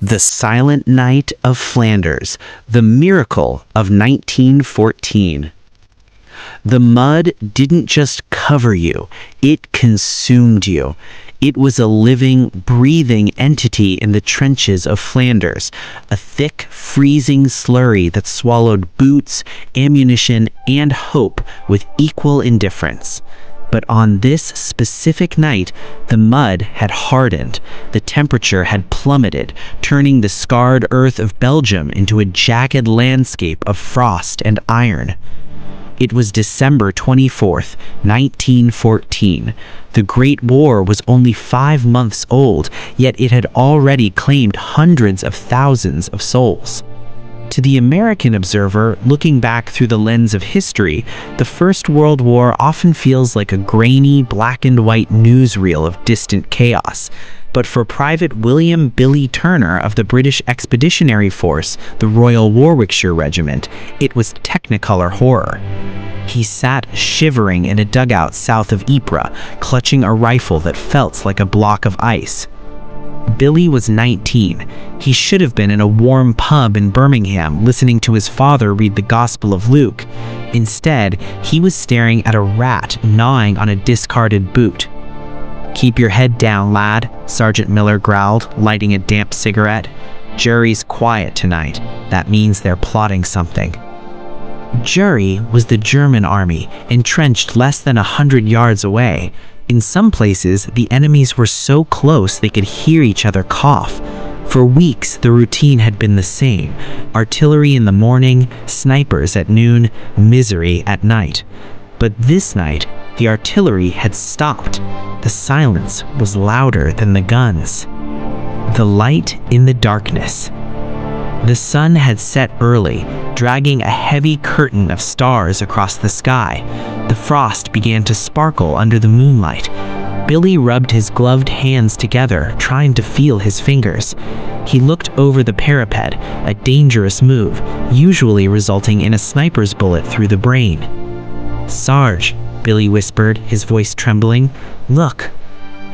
The Silent Night of Flanders, the miracle of 1914. The mud didn't just cover you, it consumed you. It was a living, breathing entity in the trenches of Flanders, a thick, freezing slurry that swallowed boots, ammunition, and hope with equal indifference. But on this specific night, the mud had hardened, the temperature had plummeted, turning the scarred earth of Belgium into a jagged landscape of frost and iron. It was December 24th, 1914. The Great War was only 5 months old, yet it had already claimed hundreds of thousands of souls. To the American observer, looking back through the lens of history, the First World War often feels like a grainy, black-and-white newsreel of distant chaos. But for Private William Billy Turner of the British Expeditionary Force, the Royal Warwickshire Regiment, it was Technicolor horror. He sat shivering in a dugout south of Ypres, clutching a rifle that felt like a block of ice. Billy was 19. He should have been in a warm pub in Birmingham listening to his father read the Gospel of Luke. Instead, he was staring at a rat gnawing on a discarded boot. "Keep your head down, lad," Sergeant Miller growled, lighting a damp cigarette. "Jury's quiet tonight. That means they're plotting something." Jury was the German army, entrenched less than 100 yards away. In some places, the enemies were so close they could hear each other cough. For weeks, the routine had been the same. Artillery in the morning, snipers at noon, misery at night. But this night, the artillery had stopped. The silence was louder than the guns. The light in the darkness. The sun had set early, dragging a heavy curtain of stars across the sky. The frost began to sparkle under the moonlight. Billy rubbed his gloved hands together, trying to feel his fingers. He looked over the parapet, a dangerous move, usually resulting in a sniper's bullet through the brain. "Sarge," Billy whispered, his voice trembling. "Look."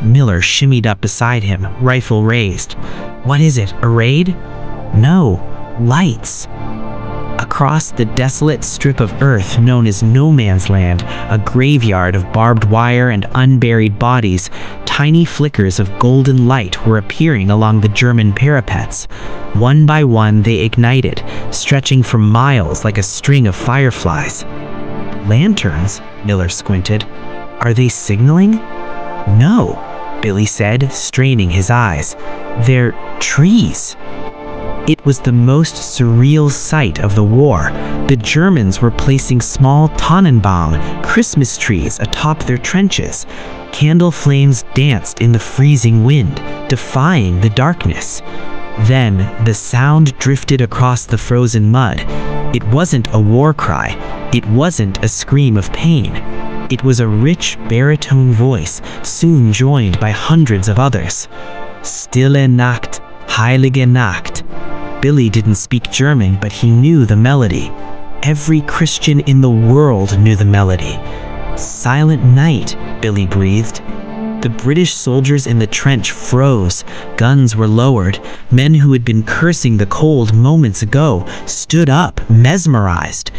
Miller shimmied up beside him, rifle raised. "What is it, a raid?" "No, lights." Across the desolate strip of earth known as No Man's Land, a graveyard of barbed wire and unburied bodies, tiny flickers of golden light were appearing along the German parapets. One by one they ignited, stretching for miles like a string of fireflies. "Lanterns?" Miller squinted. "Are they signaling?" "No," Billy said, straining his eyes. "They're trees." It was the most surreal sight of the war. The Germans were placing small Tannenbaum, Christmas trees, atop their trenches. Candle flames danced in the freezing wind, defying the darkness. Then, the sound drifted across the frozen mud. It wasn't a war cry. It wasn't a scream of pain. It was a rich baritone voice, soon joined by hundreds of others. "Stille Nacht, heilige Nacht." Billy didn't speak German, but he knew the melody. Every Christian in the world knew the melody. "Silent night," Billy breathed. The British soldiers in the trench froze. Guns were lowered. Men who had been cursing the cold moments ago stood up, mesmerized.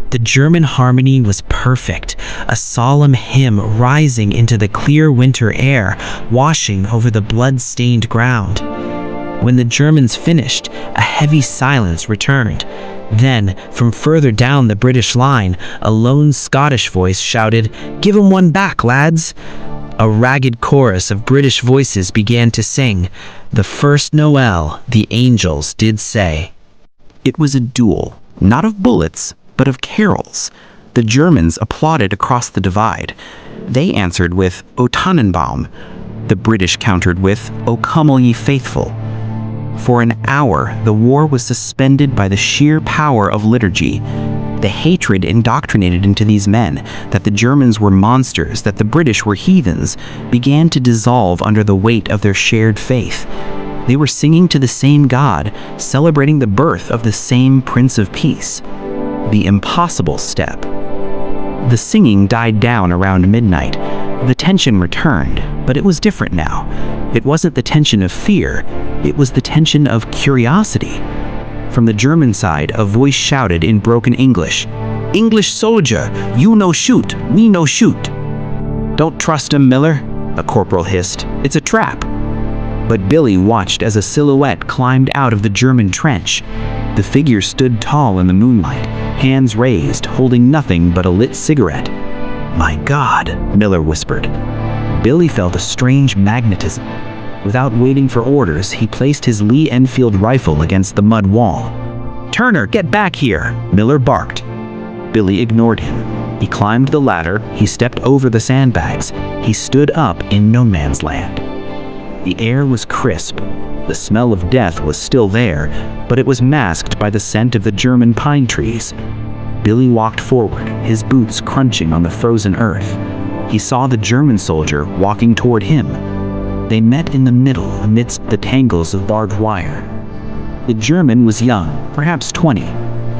The German harmony was perfect, a solemn hymn rising into the clear winter air, washing over the blood-stained ground. When the Germans finished, a heavy silence returned. Then, from further down the British line, a lone Scottish voice shouted, "Give 'em one back, lads!" A ragged chorus of British voices began to sing, "The first Noel, the angels did say." It was a duel, not of bullets, but of carols. The Germans applauded across the divide. They answered with, "O Tannenbaum." The British countered with, "O come all ye faithful." For an hour, the war was suspended by the sheer power of liturgy. The hatred indoctrinated into these men, that the Germans were monsters, that the British were heathens, began to dissolve under the weight of their shared faith. They were singing to the same God, celebrating the birth of the same Prince of Peace. The impossible step. The singing died down around midnight. The tension returned, but it was different now. It wasn't the tension of fear. It was the tension of curiosity. From the German side, a voice shouted in broken English, "English soldier, you no shoot, we no shoot." "Don't trust him, Miller," a corporal hissed. "It's a trap." But Billy watched as a silhouette climbed out of the German trench. The figure stood tall in the moonlight, hands raised, holding nothing but a lit cigarette. "My God," Miller whispered. Billy felt a strange magnetism. Without waiting for orders, he placed his Lee Enfield rifle against the mud wall. "Turner, get back here!" Miller barked. Billy ignored him. He climbed the ladder, he stepped over the sandbags. He stood up in no man's land. The air was crisp. The smell of death was still there, but it was masked by the scent of the German pine trees. Billy walked forward, his boots crunching on the frozen earth. He saw the German soldier walking toward him. They met in the middle amidst the tangles of barbed wire. The German was young, perhaps 20.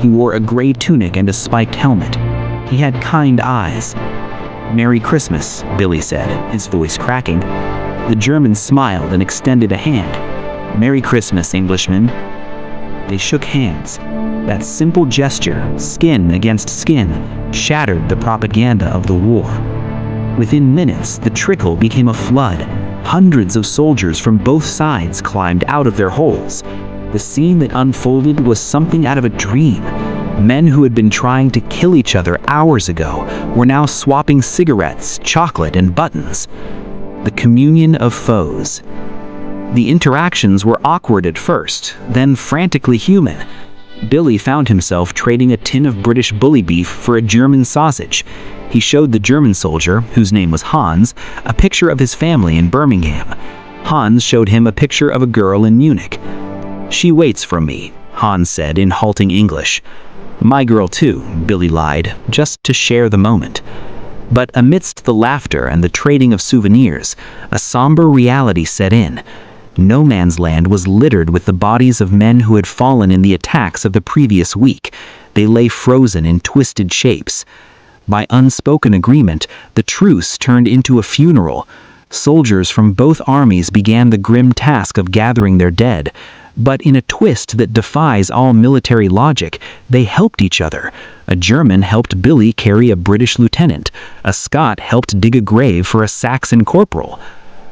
He wore a gray tunic and a spiked helmet. He had kind eyes. "Merry Christmas," Billy said, his voice cracking. The German smiled and extended a hand. "Merry Christmas, Englishman." They shook hands. That simple gesture, skin against skin, shattered the propaganda of the war. Within minutes, the trickle became a flood. Hundreds of soldiers from both sides climbed out of their holes. The scene that unfolded was something out of a dream. Men who had been trying to kill each other hours ago were now swapping cigarettes, chocolate, and buttons. The communion of foes. The interactions were awkward at first, then frantically human. Billy found himself trading a tin of British bully beef for a German sausage. He showed the German soldier, whose name was Hans, a picture of his family in Birmingham. Hans showed him a picture of a girl in Munich. "She waits for me," Hans said in halting English. "My girl too," Billy lied, just to share the moment. But amidst the laughter and the trading of souvenirs, a somber reality set in. No Man's Land was littered with the bodies of men who had fallen in the attacks of the previous week. They lay frozen in twisted shapes. By unspoken agreement, the truce turned into a funeral. Soldiers from both armies began the grim task of gathering their dead. But in a twist that defies all military logic, they helped each other. A German helped Billy carry a British lieutenant. A Scot helped dig a grave for a Saxon corporal.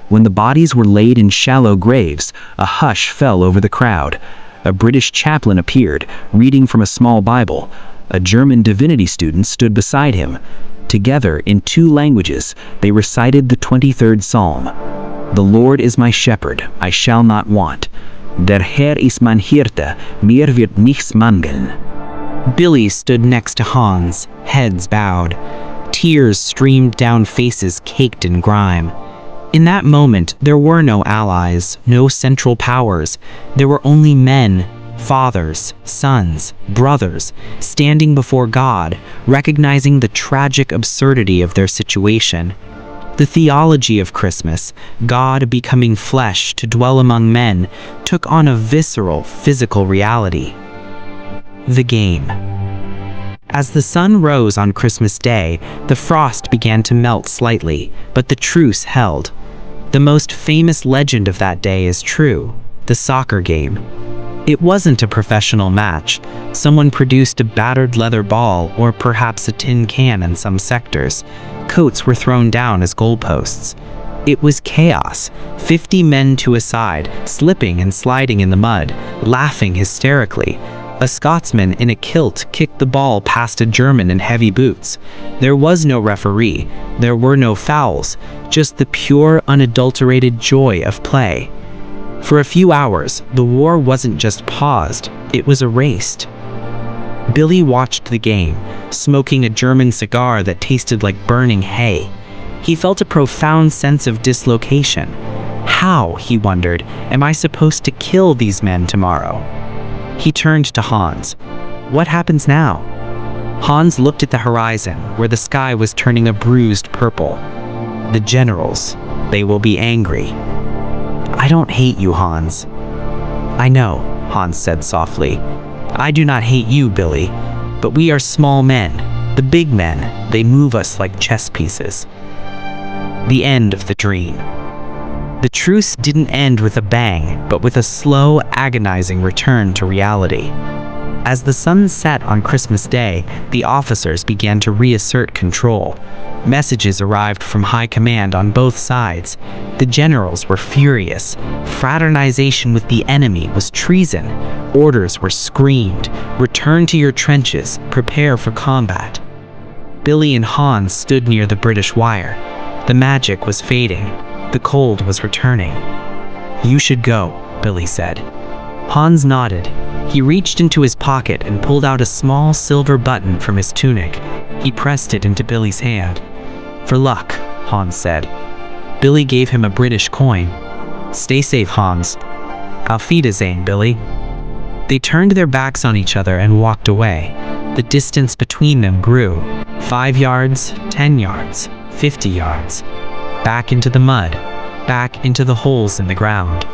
When the bodies were laid in shallow graves, a hush fell over the crowd. A British chaplain appeared, reading from a small Bible. A German divinity student stood beside him. Together, in 2 languages, they recited the 23rd Psalm. "The Lord is my shepherd, I shall not want. Der Herr ist mein Hirte, mir wird nichts mangeln." Billy stood next to Hans, heads bowed. Tears streamed down faces caked in grime. In that moment, there were no allies, no central powers. There were only men, fathers, sons, brothers, standing before God, recognizing the tragic absurdity of their situation. The theology of Christmas, God becoming flesh to dwell among men, took on a visceral, physical reality. The game. As the sun rose on Christmas Day, the frost began to melt slightly, but the truce held. The most famous legend of that day is true: the soccer game. It wasn't a professional match. Someone produced a battered leather ball, or perhaps a tin can in some sectors. Coats were thrown down as goalposts. It was chaos. 50 men to a side, slipping and sliding in the mud, laughing hysterically. A Scotsman in a kilt kicked the ball past a German in heavy boots. There was no referee. There were no fouls. Just the pure, unadulterated joy of play. For a few hours, the war wasn't just paused, it was erased. Billy watched the game, smoking a German cigar that tasted like burning hay. He felt a profound sense of dislocation. How, he wondered, am I supposed to kill these men tomorrow? He turned to Hans. What happens now? Hans looked at the horizon, where the sky was turning a bruised purple. The generals, they will be angry. I don't hate you, Hans. I know, Hans said softly. I do not hate you, Billy, but we are small men. The big men, they move us like chess pieces. The end of the dream. The truce didn't end with a bang, but with a slow, agonizing return to reality. As the sun set on Christmas Day, the officers began to reassert control. Messages arrived from high command on both sides. The generals were furious. Fraternization with the enemy was treason. Orders were screamed. Return to your trenches. Prepare for combat. Billy and Hans stood near the British wire. The magic was fading. The cold was returning. "You should go," Billy said. Hans nodded. He reached into his pocket and pulled out a small silver button from his tunic. He pressed it into Billy's hand. "For luck," Hans said. Billy gave him a British coin. "Stay safe, Hans." "Auf Wiedersehen, Billy." They turned their backs on each other and walked away. The distance between them grew. 5 yards, 10 yards, 50 yards. Back into the mud. Back into the holes in the ground.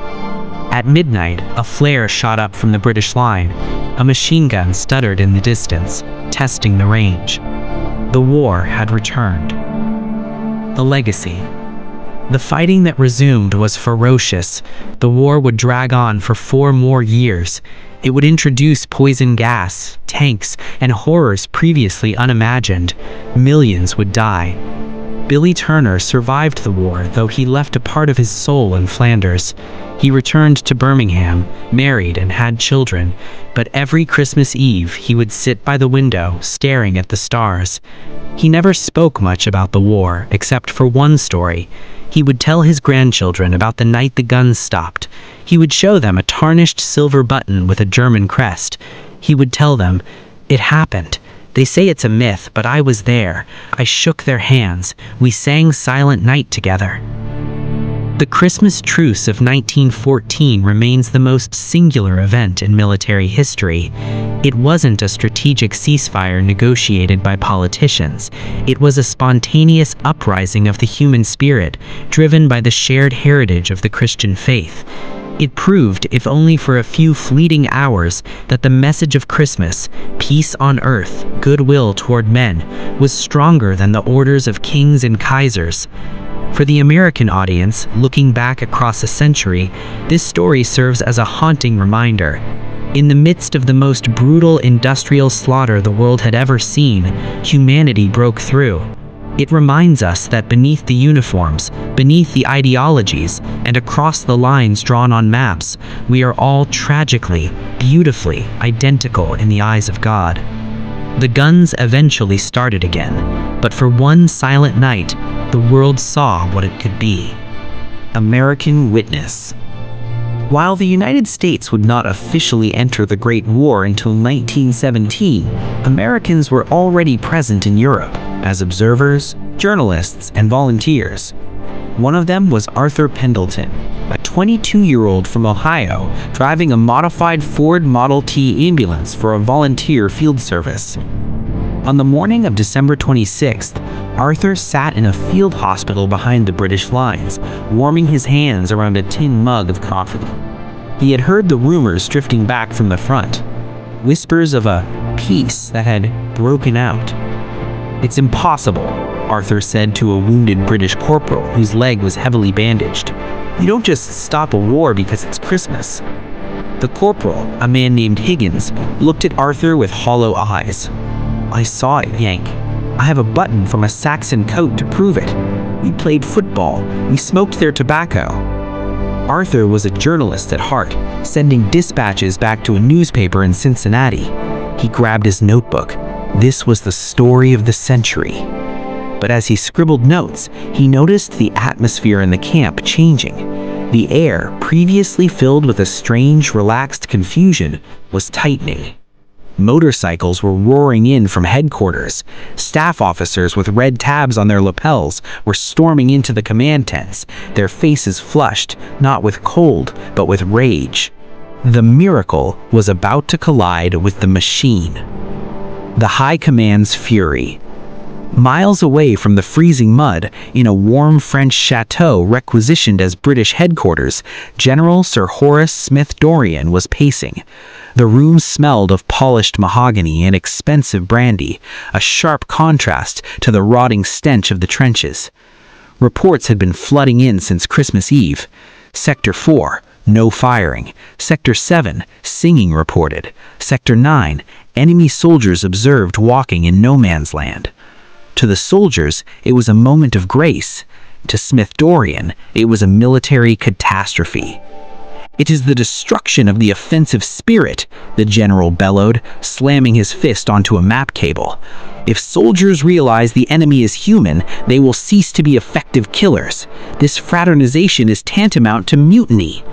At midnight, a flare shot up from the British line. A machine gun stuttered in the distance, testing the range. The war had returned. The legacy. The fighting that resumed was ferocious. The war would drag on for 4 more years. It would introduce poison gas, tanks, and horrors previously unimagined. Millions would die. Billy Turner survived the war, though he left a part of his soul in Flanders. He returned to Birmingham, married and had children, but every Christmas Eve he would sit by the window, staring at the stars. He never spoke much about the war, except for one story. He would tell his grandchildren about the night the guns stopped. He would show them a tarnished silver button with a German crest. He would tell them, "It happened. They say it's a myth, but I was there. I shook their hands. We sang Silent Night together." The Christmas Truce of 1914 remains the most singular event in military history. It wasn't a strategic ceasefire negotiated by politicians. It was a spontaneous uprising of the human spirit, driven by the shared heritage of the Christian faith. It proved, if only for a few fleeting hours, that the message of Christmas, peace on earth, goodwill toward men, was stronger than the orders of kings and kaisers. For the American audience, looking back across a century, this story serves as a haunting reminder. In the midst of the most brutal industrial slaughter the world had ever seen, humanity broke through. It reminds us that beneath the uniforms, beneath the ideologies, and across the lines drawn on maps, we are all tragically, beautifully identical in the eyes of God. The guns eventually started again, but for one silent night, the world saw what it could be. American Witness. While the United States would not officially enter the Great War until 1917, Americans were already present in Europe as observers, journalists, and volunteers. One of them was Arthur Pendleton, a 22-year-old from Ohio driving a modified Ford Model T ambulance for a volunteer field service. On the morning of December 26th, Arthur sat in a field hospital behind the British lines, warming his hands around a tin mug of coffee. He had heard the rumors drifting back from the front, whispers of a peace that had broken out. "It's impossible," Arthur said to a wounded British corporal whose leg was heavily bandaged. "You don't just stop a war because it's Christmas." The corporal, a man named Higgins, looked at Arthur with hollow eyes. "I saw it, Yank. I have a button from a Saxon coat to prove it. We played football. We smoked their tobacco." Arthur was a journalist at heart, sending dispatches back to a newspaper in Cincinnati. He grabbed his notebook. This was the story of the century. But as he scribbled notes, he noticed the atmosphere in the camp changing. The air, previously filled with a strange, relaxed confusion, was tightening. Motorcycles were roaring in from headquarters. Staff officers with red tabs on their lapels were storming into the command tents, their faces flushed, not with cold, but with rage. The miracle was about to collide with the machine. The High Command's fury. Miles away from the freezing mud, in a warm French chateau requisitioned as British headquarters, General Sir Horace Smith-Dorrien was pacing. The room smelled of polished mahogany and expensive brandy, a sharp contrast to the rotting stench of the trenches. Reports had been flooding in since Christmas Eve. Sector 4, no firing. Sector 7, singing reported. Sector 9, enemy soldiers observed walking in no man's land. To the soldiers, it was a moment of grace. To Smith Dorian, it was a military catastrophe. "It is the destruction of the offensive spirit," the general bellowed, slamming his fist onto a map cable. "If soldiers realize the enemy is human, they will cease to be effective killers. This fraternization is tantamount to mutiny."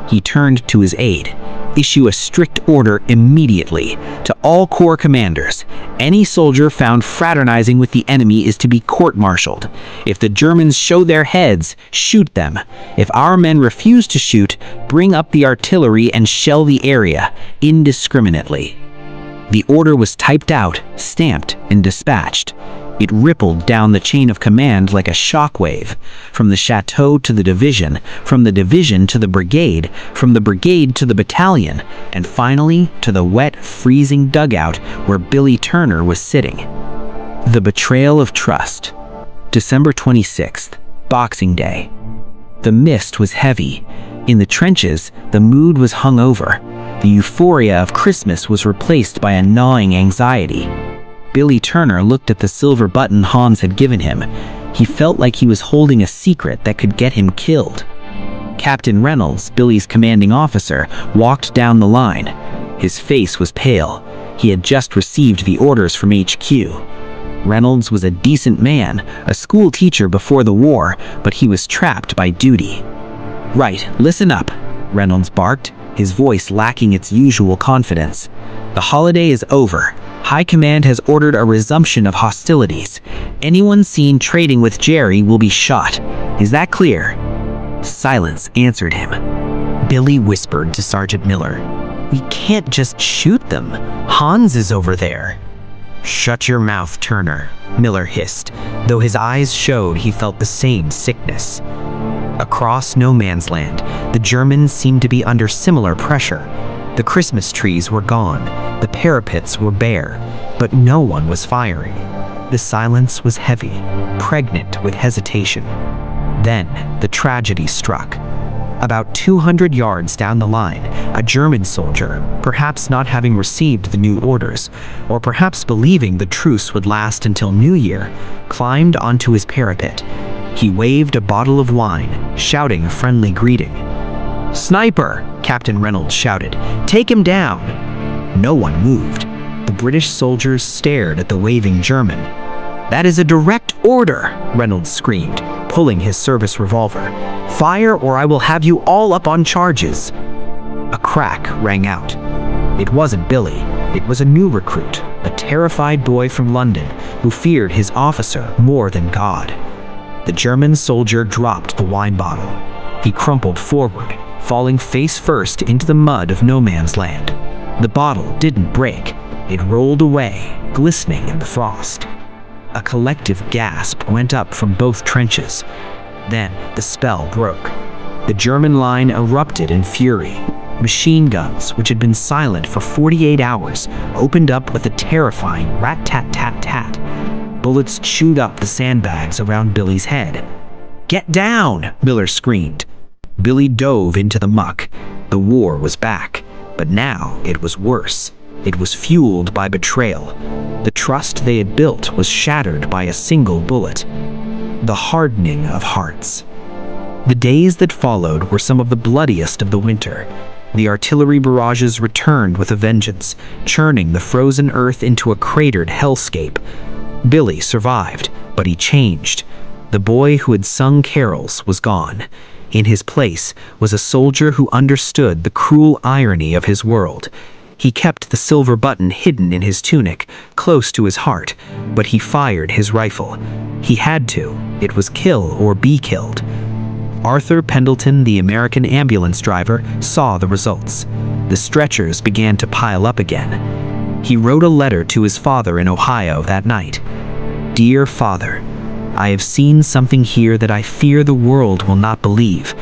He turned to his aide. "Issue a strict order immediately to all corps commanders. Any soldier found fraternizing with the enemy is to be court-martialed. If the Germans show their heads, shoot them. If our men refuse to shoot, bring up the artillery and shell the area indiscriminately." The order was typed out, stamped, and dispatched. It rippled down the chain of command like a shockwave, from the chateau to the division, from the division to the brigade, from the brigade to the battalion, and finally to the wet, freezing dugout where Billy Turner was sitting. The betrayal of trust. December 26th, Boxing Day. The mist was heavy. In the trenches, the mood was hungover. The euphoria of Christmas was replaced by a gnawing anxiety. Billy Turner looked at the silver button Hans had given him. He felt like he was holding a secret that could get him killed. Captain Reynolds, Billy's commanding officer, walked down the line. His face was pale. He had just received the orders from HQ. Reynolds was a decent man, a school teacher before the war, but he was trapped by duty. "Right, listen up," Reynolds barked, his voice lacking its usual confidence. "The holiday is over. High Command has ordered a resumption of hostilities. Anyone seen trading with Jerry will be shot. Is that clear?" Silence answered him. Billy whispered to Sergeant Miller, "We can't just shoot them. Hans is over there." "Shut your mouth, Turner," Miller hissed, though his eyes showed he felt the same sickness. Across no man's land, the Germans seemed to be under similar pressure. The Christmas trees were gone, the parapets were bare, but no one was firing. The silence was heavy, pregnant with hesitation. Then the tragedy struck. About 200 yards down the line, a German soldier, perhaps not having received the new orders, or perhaps believing the truce would last until New Year, climbed onto his parapet. He waved a bottle of wine, shouting a friendly greeting. "Sniper!" Captain Reynolds shouted. "Take him down!" No one moved. The British soldiers stared at the waving German. "That is a direct order!" Reynolds screamed, pulling his service revolver. "Fire or I will have you all up on charges!" A crack rang out. It wasn't Billy. It was a new recruit, a terrified boy from London who feared his officer more than God. The German soldier dropped the wine bottle. He crumpled forward, falling face first into the mud of no man's land. The bottle didn't break. It rolled away, glistening in the frost. A collective gasp went up from both trenches. Then the spell broke. The German line erupted in fury. Machine guns, which had been silent for 48 hours, opened up with a terrifying rat-tat-tat-tat. Bullets chewed up the sandbags around Billy's head. "Get down!" Miller screamed. Billy dove into the muck. The war was back, but now it was worse. It was fueled by betrayal. The trust they had built was shattered by a single bullet. The hardening of hearts. The days that followed were some of the bloodiest of the winter. The artillery barrages returned with a vengeance, churning the frozen earth into a cratered hellscape. Billy survived, but he changed. The boy who had sung carols was gone. In his place was a soldier who understood the cruel irony of his world. He kept the silver button hidden in his tunic, close to his heart, but he fired his rifle. He had to. It was kill or be killed. Arthur Pendleton, the American ambulance driver, saw the results. The stretchers began to pile up again. He wrote a letter to his father in Ohio that night. "Dear Father, I have seen something here that I fear the world will not believe.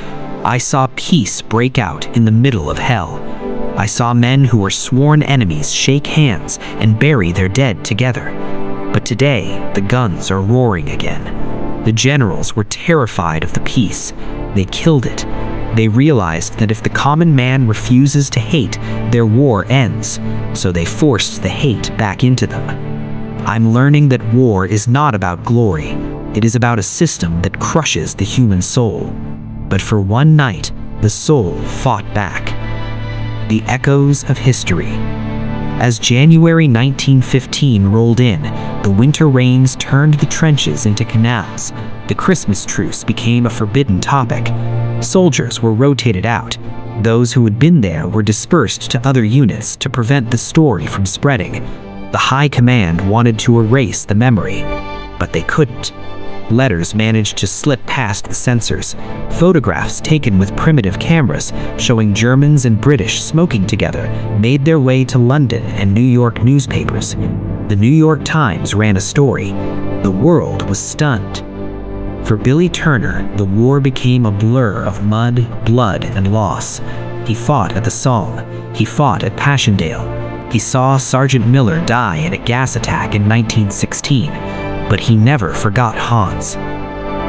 I saw peace break out in the middle of hell. I saw men who were sworn enemies shake hands and bury their dead together. But today, the guns are roaring again. The generals were terrified of the peace. They killed it. They realized that if the common man refuses to hate, their war ends, so they forced the hate back into them. I'm learning that war is not about glory. It is about a system that crushes the human soul. But for one night, the soul fought back. The echoes of history. As January 1915 rolled in, the winter rains turned the trenches into canals. The Christmas Truce became a forbidden topic. Soldiers were rotated out. Those who had been there were dispersed to other units to prevent the story from spreading. The High Command wanted to erase the memory, but they couldn't. Letters managed to slip past the censors. Photographs taken with primitive cameras showing Germans and British smoking together made their way to London and New York newspapers. The New York Times ran a story. The world was stunned. For Billy Turner, the war became a blur of mud, blood, and loss. He fought at the Somme. He fought at Passchendaele. He saw Sergeant Miller die in a gas attack in 1916. But he never forgot Hans.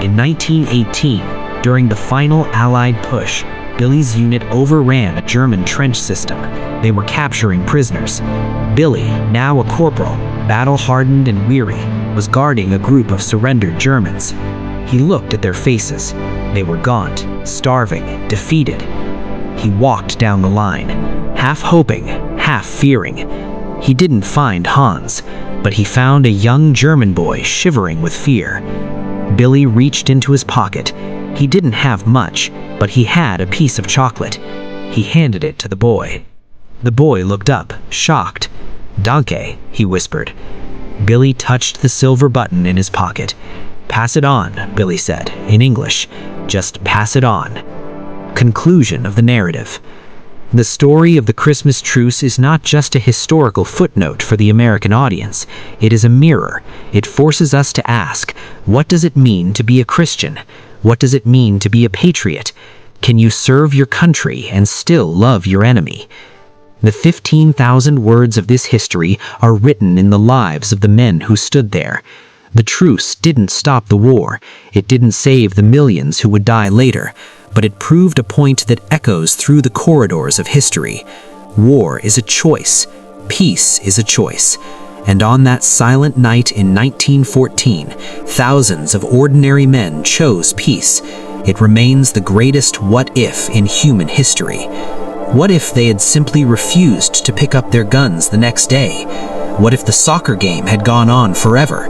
In 1918, during the final Allied push, Billy's unit overran a German trench system. They were capturing prisoners. Billy, now a corporal, battle-hardened and weary, was guarding a group of surrendered Germans. He looked at their faces. They were gaunt, starving, defeated. He walked down the line, half hoping, half fearing. He didn't find Hans, but he found a young German boy shivering with fear. Billy reached into his pocket. He didn't have much, but he had a piece of chocolate. He handed it to the boy. The boy looked up, shocked. "Danke," he whispered. Billy touched the silver button in his pocket. "Pass it on," Billy said, in English. "Just pass it on." Conclusion of the narrative. The story of the Christmas Truce is not just a historical footnote for the American audience. It is a mirror. It forces us to ask, what does it mean to be a Christian? What does it mean to be a patriot? Can you serve your country and still love your enemy? The 15,000 words of this history are written in the lives of the men who stood there. The truce didn't stop the war. It didn't save the millions who would die later, but it proved a point that echoes through the corridors of history. War is a choice. Peace is a choice. And on that silent night in 1914, thousands of ordinary men chose peace. It remains the greatest what-if in human history. What if they had simply refused to pick up their guns the next day? What if the soccer game had gone on forever?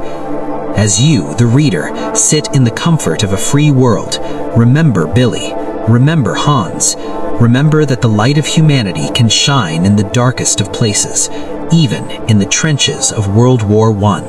As you, the reader, sit in the comfort of a free world, remember Billy, remember Hans, remember that the light of humanity can shine in the darkest of places, even in the trenches of World War I.